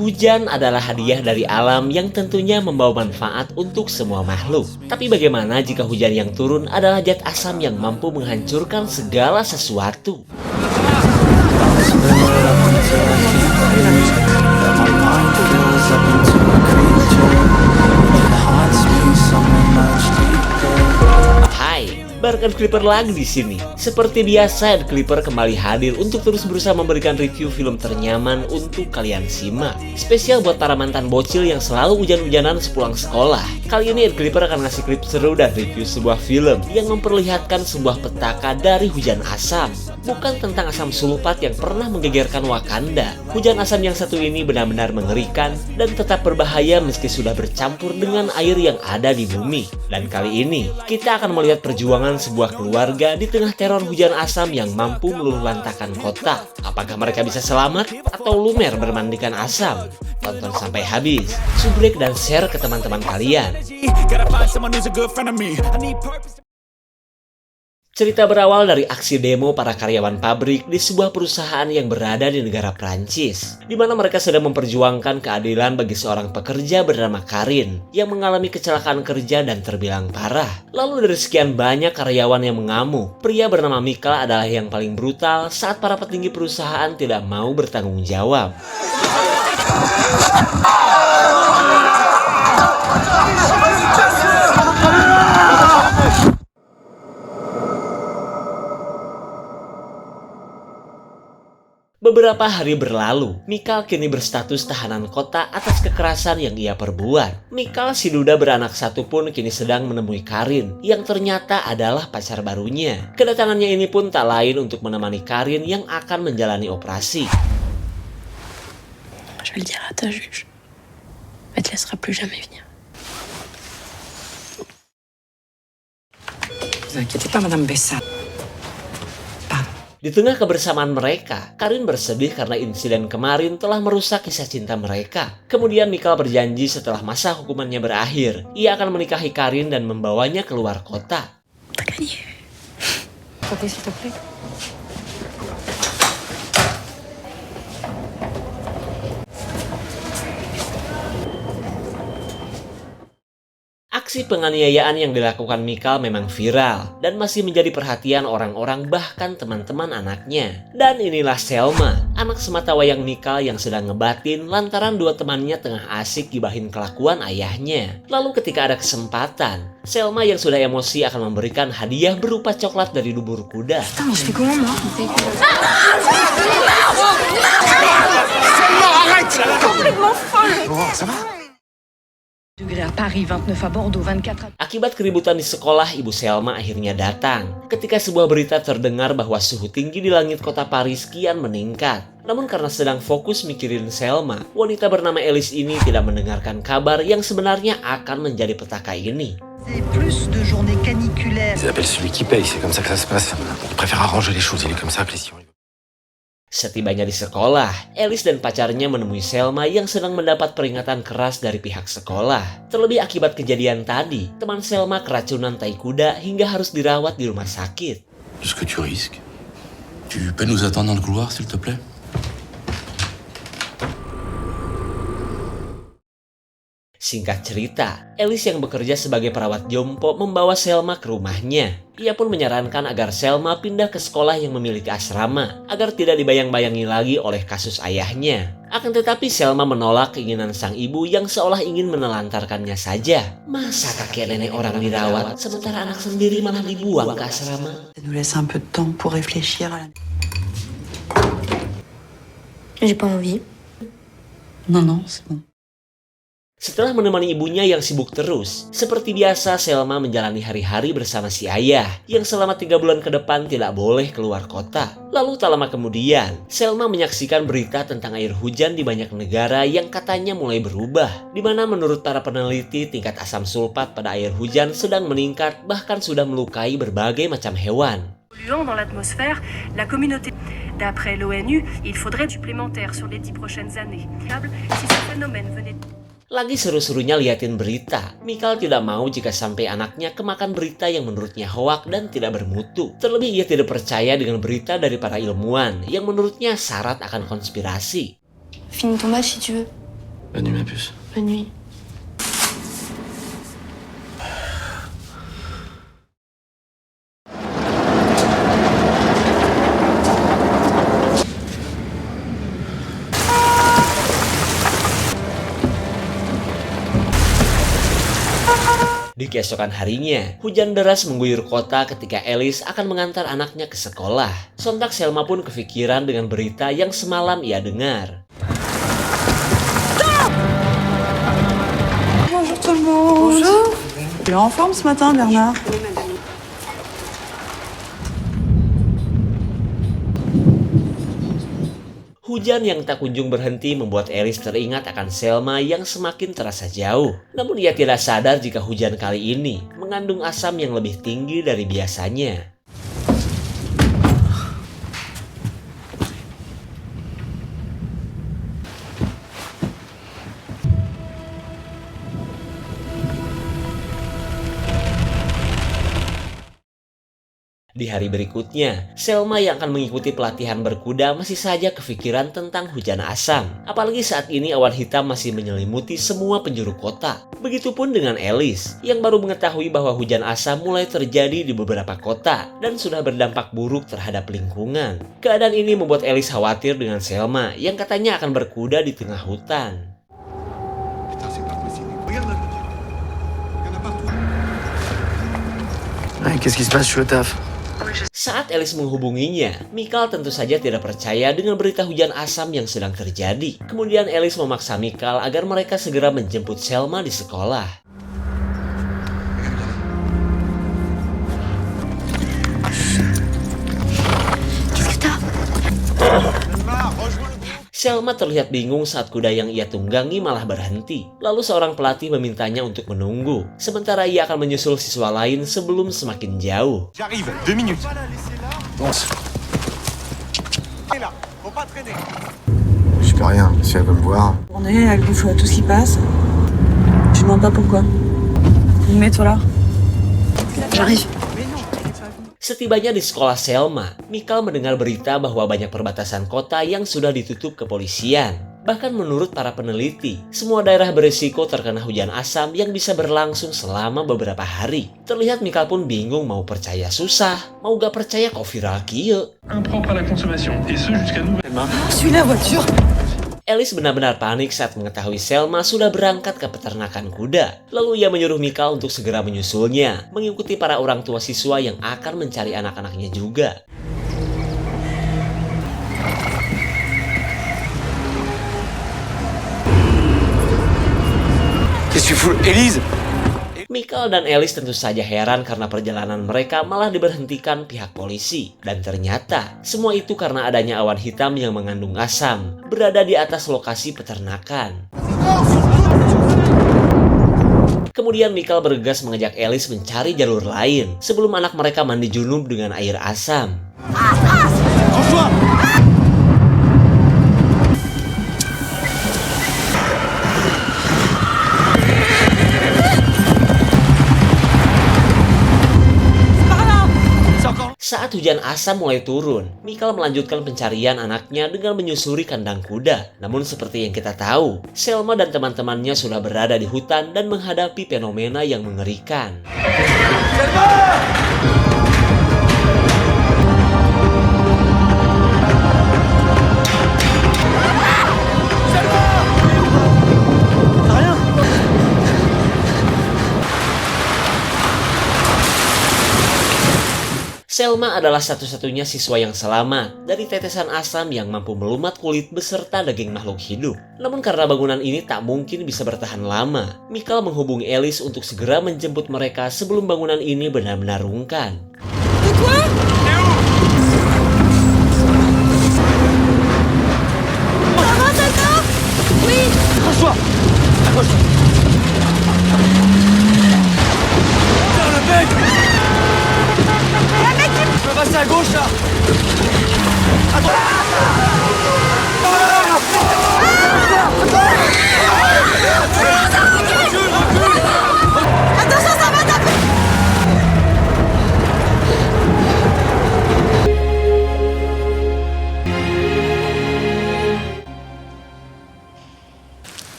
Hujan adalah hadiah dari alam yang tentunya membawa manfaat untuk semua makhluk. Tapi bagaimana jika hujan yang turun adalah zat asam yang mampu menghancurkan segala sesuatu? Hai, Barkan Clipper lagi di sini. Seperti biasa, Ed Clipper kembali hadir untuk terus berusaha memberikan review film ternyaman untuk kalian simak. Spesial buat para mantan bocil yang selalu hujan-hujanan sepulang sekolah. Kali ini Ed Clipper akan ngasih klip seru dan review sebuah film yang memperlihatkan sebuah petaka dari hujan asam. Bukan tentang asam sulfat yang pernah menggegerkan Wakanda. Hujan asam yang satu ini benar-benar mengerikan dan tetap berbahaya meski sudah bercampur dengan air yang ada di bumi. Dan kali ini, kita akan melihat perjuangan sebuah keluarga di tengah teror hujan asam yang mampu meluluhlantahkan kota. Apakah mereka bisa selamat atau lumer bermandikan asam? Tonton sampai habis, subrek dan share ke teman-teman kalian. Cerita berawal dari aksi demo para karyawan pabrik di sebuah perusahaan yang berada di negara Prancis, di mana mereka sedang memperjuangkan keadilan bagi seorang pekerja bernama Karin yang mengalami kecelakaan kerja dan terbilang parah. Lalu dari sekian banyak karyawan yang mengamuk, pria bernama Michael adalah yang paling brutal saat para petinggi perusahaan tidak mau bertanggung jawab. Beberapa hari berlalu, Michael kini berstatus tahanan kota atas kekerasan yang ia perbuat. Michael si duda beranak satu pun kini sedang menemui Karin, yang ternyata adalah pacar barunya. Kedatangannya ini pun tak lain untuk menemani Karin yang akan menjalani operasi. Je vais le dire à ta juge. Elle te laissera plus jamais venir. Vous inquiétez pas, Madame Bessa. Di tengah kebersamaan mereka, Karin bersedih karena insiden kemarin telah merusak kisah cinta mereka. Kemudian Michael berjanji setelah masa hukumannya berakhir, ia akan menikahi Karin dan membawanya keluar kota. T'as gagné. Sortez, s'il te plaît. Aksi penganiayaan yang dilakukan Michael memang viral dan masih menjadi perhatian orang-orang bahkan teman-teman anaknya. Dan inilah Selma, anak sematawayang Michael yang sedang ngebatin lantaran dua temannya tengah asik gibahin kelakuan ayahnya. Lalu ketika ada kesempatan, Selma yang sudah emosi akan memberikan hadiah berupa coklat dari dubur kuda. Putain, mais je fais comment, moi? Complètement folle! Oh, ça va? Degrés à Paris, 29 à Bordeaux, 24 à... Akibat keributan di sekolah, ibu Selma akhirnya datang ketika sebuah berita terdengar bahwa suhu tinggi di langit kota Paris kian meningkat. Namun karena sedang fokus mikirin Selma, wanita bernama Alice ini tidak mendengarkan kabar yang sebenarnya akan menjadi petaka ini. C'est plus de journées caniculaires. Ils appellent celui qui paye, c'est comme ça que ça se passe. Il préfère arranger les choses, il est comme ça, Christian. Setibanya di sekolah, Alice dan pacarnya menemui Selma yang sedang mendapat peringatan keras dari pihak sekolah. Terlebih akibat kejadian tadi, teman Selma keracunan tai kuda hingga harus dirawat di rumah sakit. Qu'est-ce que tu risques? Tu peux nous attendre dans le couloir, s'il te plaît? Singkat cerita, Alice yang bekerja sebagai perawat jompo membawa Selma ke rumahnya. Ia pun menyarankan agar Selma pindah ke sekolah yang memiliki asrama, agar tidak dibayang-bayangi lagi oleh kasus ayahnya. Akan tetapi Selma menolak keinginan sang ibu yang seolah ingin menelantarkannya saja. Masa kakek nenek orang dirawat, sementara anak sendiri malah dibuang ke asrama? Ça nous laisse un peu de temps pour réfléchir à la... J'ai pas envie. Non, non, c'est bon. Setelah menemani ibunya yang sibuk terus, seperti biasa Selma menjalani hari-hari bersama si ayah yang selama 3 bulan ke depan tidak boleh keluar kota. Lalu tak lama kemudian, Selma menyaksikan berita tentang air hujan di banyak negara yang katanya mulai berubah, di mana menurut para peneliti tingkat asam sulfat pada air hujan sedang meningkat bahkan sudah melukai berbagai macam hewan. Polluants dans l'atmosphère, la communauté. D'après l'ONU, il faudrait supplémentaire sur les 10 prochaines années. Si ce phénomène venait... Lagi seru-serunya liatin berita, Michael tidak mau jika sampai anaknya kemakan berita yang menurutnya hoak dan tidak bermutu. Terlebih ia tidak percaya dengan berita dari para ilmuwan yang menurutnya syarat akan konspirasi. finis ton match si tu veux. Bonne nuit, ma puce. Bonne nuit. Di keesokan harinya, hujan deras mengguyur kota ketika Alice akan mengantar anaknya ke sekolah. Sontak Selma pun kepikiran dengan berita yang semalam ia dengar. Bonjour tout le monde. Bonjour. Tu es en forme ce matin, Bernard? Hujan yang tak kunjung berhenti membuat Alice teringat akan Selma yang semakin terasa jauh. Namun ia tidak sadar jika hujan kali ini mengandung asam yang lebih tinggi dari biasanya. Di hari berikutnya, Selma yang akan mengikuti pelatihan berkuda masih saja kepikiran tentang hujan asam. Apalagi saat ini awan hitam masih menyelimuti semua penjuru kota. Begitupun dengan Alice, yang baru mengetahui bahwa hujan asam mulai terjadi di beberapa kota dan sudah berdampak buruk terhadap lingkungan. Keadaan ini membuat Alice khawatir dengan Selma yang katanya akan berkuda di tengah hutan. Qu'est-ce qui se passe? Je suis au taf. Saat Alice menghubunginya, Michael tentu saja tidak percaya dengan berita hujan asam yang sedang terjadi. Kemudian Alice memaksa Michael agar mereka segera menjemput Selma di sekolah. Qu'est-ce que t'as? Selma terlihat bingung saat kuda yang ia tunggangi malah berhenti. Lalu seorang pelatih memintanya untuk menunggu. Sementara ia akan menyusul siswa lain sebelum semakin jauh. J'arrive, 2 minutes. Je peux rien, si elle veut me voir. On est, elle bouffe tout ce qui passe. Je demande pas pourquoi. Mets-toi là. J'arrive. Setibanya di sekolah Selma, Michael mendengar berita bahwa banyak perbatasan kota yang sudah ditutup kepolisian. Bahkan menurut para peneliti, semua daerah berisiko terkena hujan asam yang bisa berlangsung selama beberapa hari. Terlihat Michael pun bingung mau percaya susah, mau gak percaya kok viral kieu. Impropre à la consommation, et ce jusqu'à nouvel. Suis la voiture. Alice benar-benar panik saat mengetahui Selma sudah berangkat ke peternakan kuda. Lalu ia menyuruh Michael untuk segera menyusulnya, mengikuti para orang tua siswa yang akan mencari anak-anaknya juga. Qu'est-ce que tu fous? Élise! Michael dan Alice tentu saja heran karena perjalanan mereka malah diberhentikan pihak polisi. Dan ternyata, semua itu karena adanya awan hitam yang mengandung asam berada di atas lokasi peternakan. Kemudian Michael bergegas mengajak Alice mencari jalur lain sebelum anak mereka mandi junub dengan air asam. Saat hujan asam mulai turun, Michael melanjutkan pencarian anaknya dengan menyusuri kandang kuda. Namun seperti yang kita tahu, Selma dan teman-temannya sudah berada di hutan dan menghadapi fenomena yang mengerikan. Selma adalah satu-satunya siswa yang selamat dari tetesan asam yang mampu melumat kulit beserta daging makhluk hidup. Namun karena bangunan ini tak mungkin bisa bertahan lama, Michael menghubungi Alice untuk segera menjemput mereka sebelum bangunan ini benar-benar rungkan.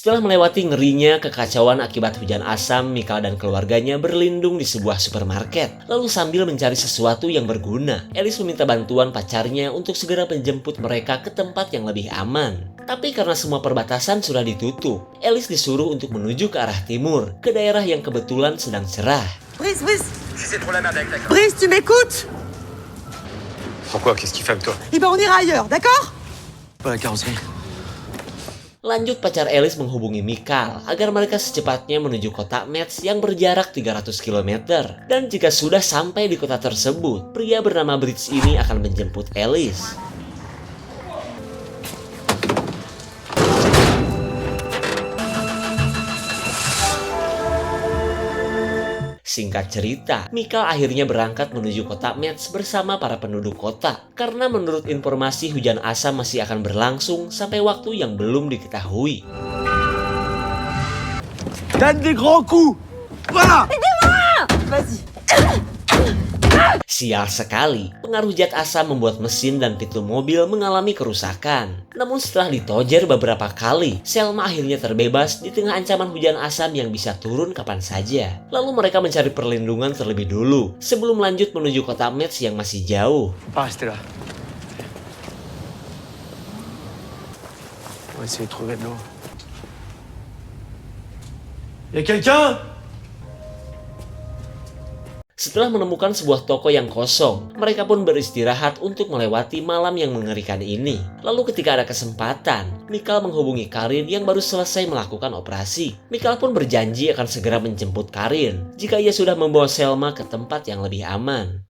Setelah melewati ngerinya kekacauan akibat hujan asam, Michael dan keluarganya berlindung di sebuah supermarket. Lalu sambil mencari sesuatu yang berguna, Alice meminta bantuan pacarnya untuk segera menjemput mereka ke tempat yang lebih aman. Tapi karena semua perbatasan sudah ditutup, Alice disuruh untuk menuju ke arah timur, ke daerah yang kebetulan sedang cerah. Brice, Brice, tu m'écoutes? Pourquoi? Qu'est-ce qu'il fait avec toi? Eh ben on ira ailleurs, d'accord? Pas la carrosserie. Lanjut, pacar Alice menghubungi Michael agar mereka secepatnya menuju kota Metz yang berjarak 300 km. Dan jika sudah sampai di kota tersebut, pria bernama Brice ini akan menjemput Alice. Singkat cerita, Michael akhirnya berangkat menuju kota Metz bersama para penduduk kota. Karena menurut informasi hujan asam masih akan berlangsung sampai waktu yang belum diketahui. Donne des grands coups! Voilà! Vas-y. Sial sekali, pengaruh zat asam membuat mesin dan pintu mobil mengalami kerusakan. Namun setelah ditojer beberapa kali, Selma akhirnya terbebas di tengah ancaman hujan asam yang bisa turun kapan saja. Lalu mereka mencari perlindungan terlebih dulu, sebelum lanjut menuju kota Metz yang masih jauh. Ah, restez là. On va essayer de trouver de l'eau. Y'a quelqu'un? Setelah menemukan sebuah toko yang kosong, mereka pun beristirahat untuk melewati malam yang mengerikan ini. Lalu ketika ada kesempatan, Michael menghubungi Karin yang baru selesai melakukan operasi. Michael pun berjanji akan segera menjemput Karin jika ia sudah membawa Selma ke tempat yang lebih aman.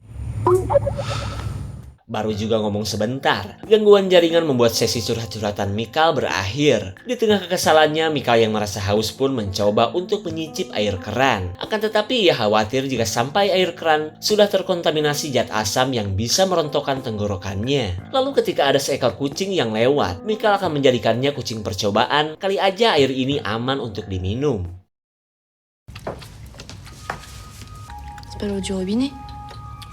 Baru juga ngomong sebentar, gangguan jaringan membuat sesi curhat-curhatan Michael berakhir. Di tengah kekesalannya, Michael yang merasa haus pun mencoba untuk menyicip air keran. Akan tetapi ia khawatir jika sampai air keran sudah terkontaminasi zat asam yang bisa merontokkan tenggorokannya. Lalu ketika ada seekor kucing yang lewat, Michael akan menjadikannya kucing percobaan. Kali aja air ini aman untuk diminum. C'est pas l'eau du robinet?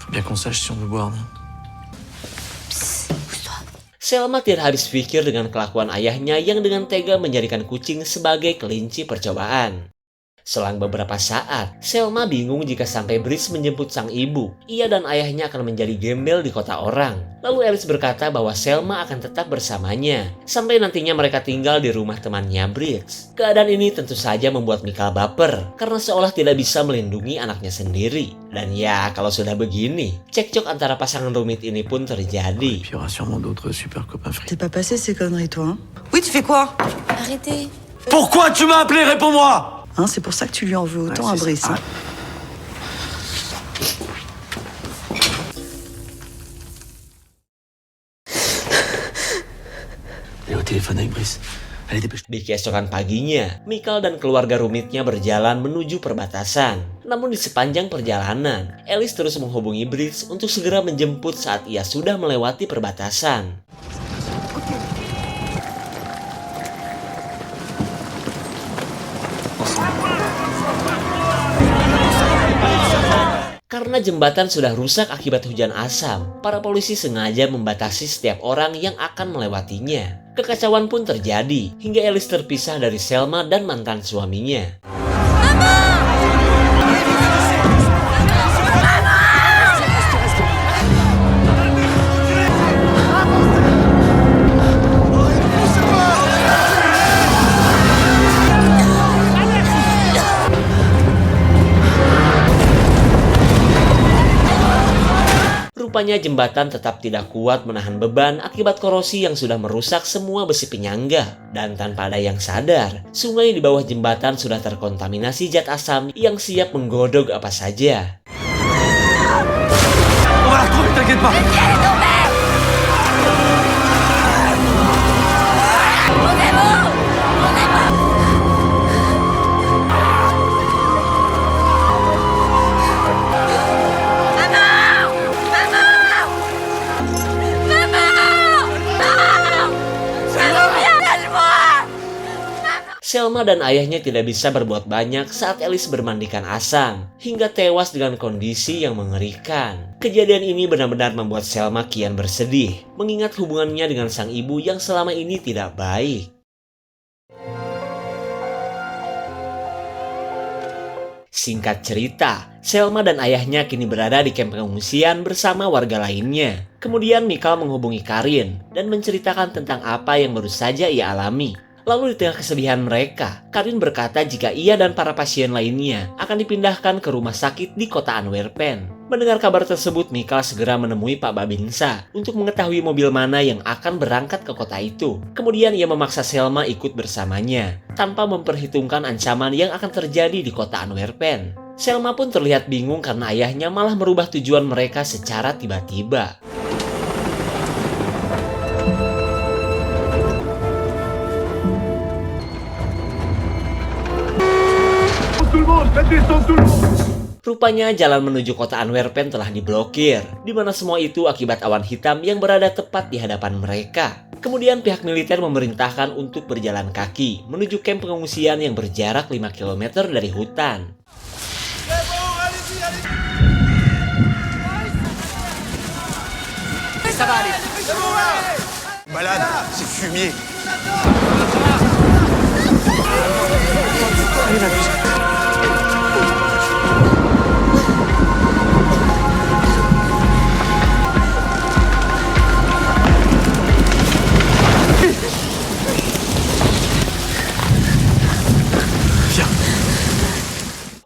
Faut bien qu'on sache si on veut boire, non? Selma tidak habis pikir dengan kelakuan ayahnya yang dengan tega menjadikan kucing sebagai kelinci percobaan. Selang beberapa saat, Selma bingung jika sampai Brice menjemput sang ibu. Ia dan ayahnya akan menjadi gembel di kota orang. Lalu Alice berkata bahwa Selma akan tetap bersamanya, sampai nantinya mereka tinggal di rumah temannya Brice. Keadaan ini tentu saja membuat Michael baper, karena seolah tidak bisa melindungi anaknya sendiri. Dan ya, kalau sudah begini, cekcok antara pasangan rumit ini pun terjadi. Puis il y aura sûrement d'autres super copains frits. T'es pas passé ces conneries, toi, hein? Oui, tu fais quoi? Arrêtez. Pourquoi tu m'as appelé? Réponds-moi! Hein, c'est pour ça que tu lui en veux autant Ouais, à c'est Brice. ça. Hein. Elle est au téléphone avec Brice. Allez, dépêche-toi. Di keesokan paginya, Michael dan keluarga rumitnya berjalan menuju perbatasan. Namun di sepanjang perjalanan, Alice terus menghubungi Brice untuk segera menjemput saat ia sudah melewati perbatasan. Karena jembatan sudah rusak akibat hujan asam, para polisi sengaja membatasi setiap orang yang akan melewatinya. Kekacauan pun terjadi, hingga Alice terpisah dari Selma dan mantan suaminya. Rupanya jembatan tetap tidak kuat menahan beban akibat korosi yang sudah merusak semua besi penyangga. Dan tanpa ada yang sadar, sungai di bawah jembatan sudah terkontaminasi zat asam yang siap menggodok apa saja. On va la retrouver, t'inquiète pas! Selma dan ayahnya tidak bisa berbuat banyak saat Alice bermandikan asam, hingga tewas dengan kondisi yang mengerikan. Kejadian ini benar-benar membuat Selma kian bersedih, mengingat hubungannya dengan sang ibu yang selama ini tidak baik. Singkat cerita, Selma dan ayahnya kini berada di kamp pengungsian bersama warga lainnya. Kemudian Michael menghubungi Karin dan menceritakan tentang apa yang baru saja ia alami. Lalu di tengah kesedihan mereka, Karin berkata jika ia dan para pasien lainnya akan dipindahkan ke rumah sakit di kota Antwerpen. Mendengar kabar tersebut, Michael segera menemui Pak Babinsa untuk mengetahui mobil mana yang akan berangkat ke kota itu. Kemudian ia memaksa Selma ikut bersamanya, tanpa memperhitungkan ancaman yang akan terjadi di kota Antwerpen. Selma pun terlihat bingung karena ayahnya malah merubah tujuan mereka secara tiba-tiba. Rupanya jalan menuju kota Antwerpen telah diblokir, di mana semua itu akibat awan hitam yang berada tepat di hadapan mereka. Kemudian pihak militer memerintahkan untuk berjalan kaki menuju kamp pengungsian yang berjarak 5 km dari hutan. Balade, c'est fumier.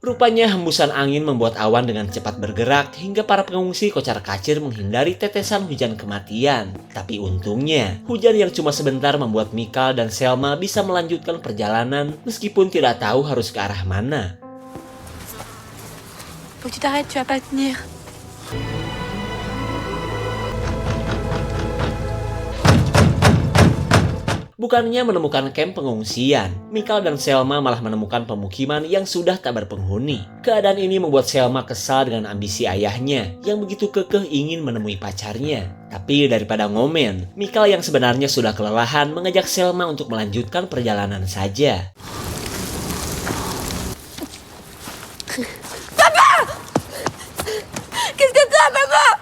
Rupanya hembusan angin membuat awan dengan cepat bergerak hingga para pengungsi kocar-kacir menghindari tetesan hujan kematian. Tapi untungnya, hujan yang cuma sebentar membuat Michael dan Selma bisa melanjutkan perjalanan meskipun tidak tahu harus ke arah mana. Faut que tu t'arrêtes, tu vas pas tenir. Bukannya menemukan kamp pengungsian, Michael dan Selma malah menemukan pemukiman yang sudah tak berpenghuni. Keadaan ini membuat Selma kesal dengan ambisi ayahnya yang begitu kekeh ingin menemui pacarnya. Tapi daripada ngomen, Michael yang sebenarnya sudah kelelahan mengajak Selma untuk melanjutkan perjalanan saja. Qu'est-ce que t'as, papa?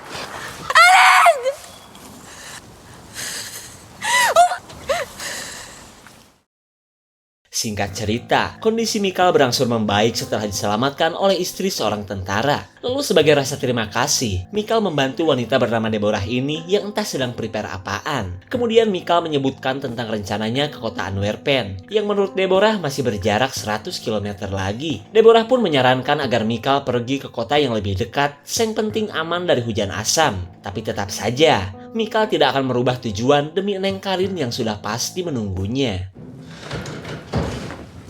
Singkat cerita, kondisi Michael berangsur membaik setelah diselamatkan oleh istri seorang tentara. Lalu sebagai rasa terima kasih, Michael membantu wanita bernama Deborah ini yang entah sedang prepare apaan. Kemudian Michael menyebutkan tentang rencananya ke kota Antwerpen, yang menurut Deborah masih berjarak 100 km lagi. Deborah pun menyarankan agar Michael pergi ke kota yang lebih dekat, yang penting aman dari hujan asam. Tapi tetap saja, Michael tidak akan merubah tujuan demi Neng Karin yang sudah pasti menunggunya.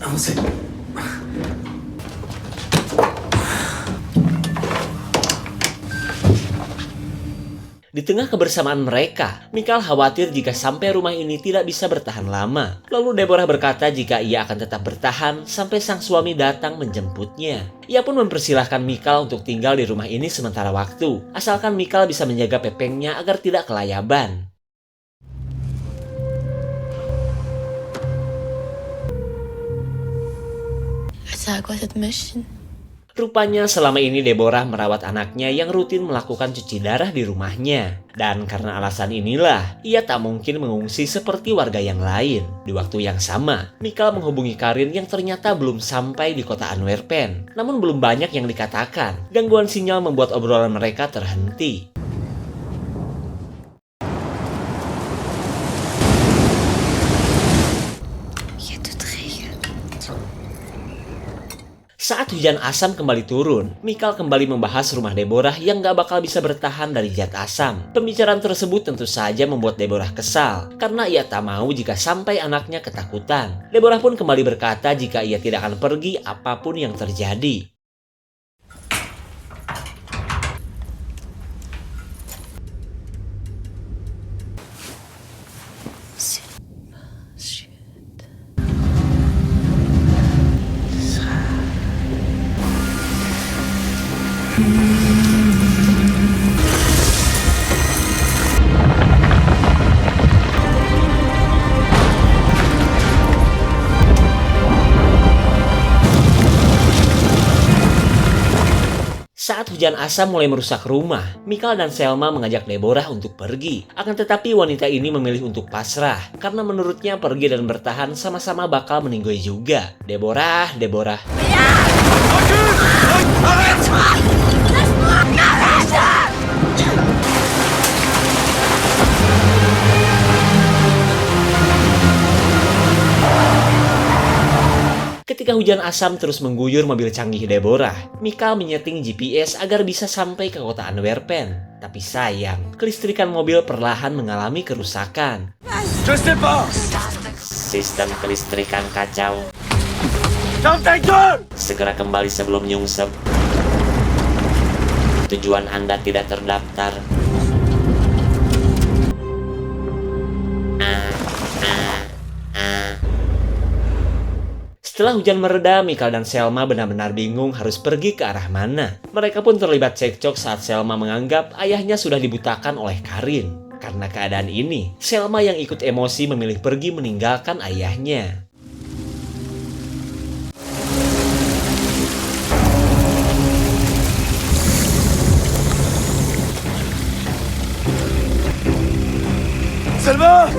Di tengah kebersamaan mereka, Michael khawatir jika sampai rumah ini tidak bisa bertahan lama. Lalu Deborah berkata jika ia akan tetap bertahan sampai sang suami datang menjemputnya. Ia pun mempersilahkan Michael untuk tinggal di rumah ini sementara waktu, asalkan Michael bisa menjaga pepengnya agar tidak kelayaban. Ça à quoi cette machine? Rupanya selama ini Deborah merawat anaknya yang rutin melakukan cuci darah di rumahnya. Dan karena alasan inilah, ia tak mungkin mengungsi seperti warga yang lain. Di waktu yang sama, Michael menghubungi Karin yang ternyata belum sampai di kota Antwerpen. Namun belum banyak yang dikatakan. Gangguan sinyal membuat obrolan mereka terhenti. Saat hujan asam kembali turun, Michael kembali membahas rumah Deborah yang gak bakal bisa bertahan dari zat asam. Pembicaraan tersebut tentu saja membuat Deborah kesal, karena ia tak mau jika sampai anaknya ketakutan. Deborah pun kembali berkata jika ia tidak akan pergi apapun yang terjadi. Saat hujan asam mulai merusak rumah, Michael dan Selma mengajak Deborah untuk pergi. Akan tetapi wanita ini memilih untuk pasrah, karena menurutnya pergi dan bertahan sama-sama bakal meninggoy juga. Deborah. Ketika hujan asam terus mengguyur mobil canggih Deborah, Mikal menyeting GPS agar bisa sampai ke kota Antwerpen. Tapi sayang, kelistrikan mobil perlahan mengalami kerusakan. Sistem kelistrikan kacau. Segera kembali sebelum nyungsep. Tujuan Anda tidak terdaftar. Setelah hujan mereda, Mikal dan Selma benar-benar bingung harus pergi ke arah mana. Mereka pun terlibat cekcok saat Selma menganggap ayahnya sudah dibutakan oleh Karin. Karena keadaan ini, Selma yang ikut emosi memilih pergi meninggalkan ayahnya. Selma!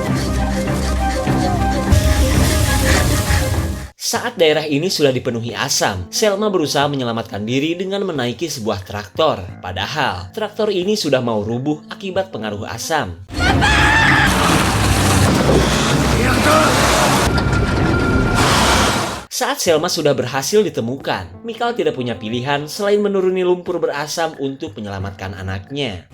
Saat daerah ini sudah dipenuhi asam, Selma berusaha menyelamatkan diri dengan menaiki sebuah traktor. Padahal, traktor ini sudah mau rubuh akibat pengaruh asam. Saat Selma sudah berhasil ditemukan, Mikal tidak punya pilihan selain menuruni lumpur berasam untuk menyelamatkan anaknya.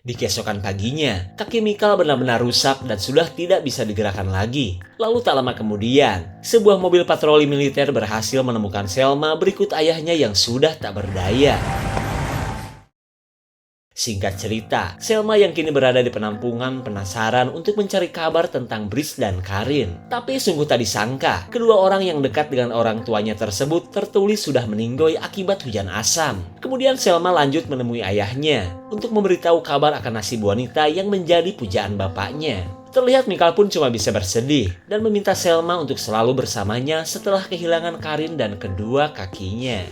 Di keesokan paginya, kaki Mikal benar-benar rusak dan sudah tidak bisa digerakkan lagi. Lalu tak lama kemudian, sebuah mobil patroli militer berhasil menemukan Selma berikut ayahnya yang sudah tak berdaya. Singkat cerita, Selma yang kini berada di penampungan penasaran untuk mencari kabar tentang Brice dan Karin. Tapi sungguh tak disangka, kedua orang yang dekat dengan orang tuanya tersebut tertulis sudah meninggoy akibat hujan asam. Kemudian Selma lanjut menemui ayahnya untuk memberitahu kabar akan nasib wanita yang menjadi pujaan bapaknya. Terlihat Mikal pun cuma bisa bersedih dan meminta Selma untuk selalu bersamanya setelah kehilangan Karin dan kedua kakinya.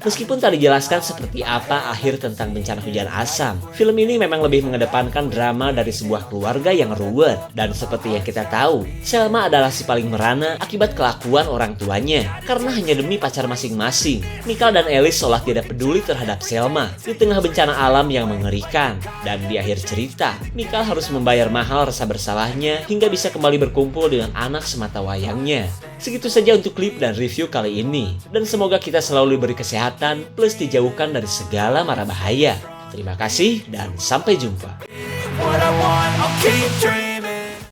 Meskipun tak dijelaskan seperti apa akhir tentang bencana hujan asam, film ini memang lebih mengedepankan drama dari sebuah keluarga yang ruwet. Dan seperti yang kita tahu, Selma adalah si paling merana akibat kelakuan orang tuanya. Karena hanya demi pacar masing-masing, Mikal dan Alice seolah tidak peduli terhadap Selma di tengah bencana alam yang mengerikan. Dan di akhir cerita, Mikal harus membayar mahal rasa bersalahnya hingga bisa kembali berkumpul dengan anak sematawayangnya. Segitu saja untuk klip dan review kali ini. Dan semoga kita selalu diberi kesehatan plus dijauhkan dari segala mara bahaya. Terima kasih dan sampai jumpa.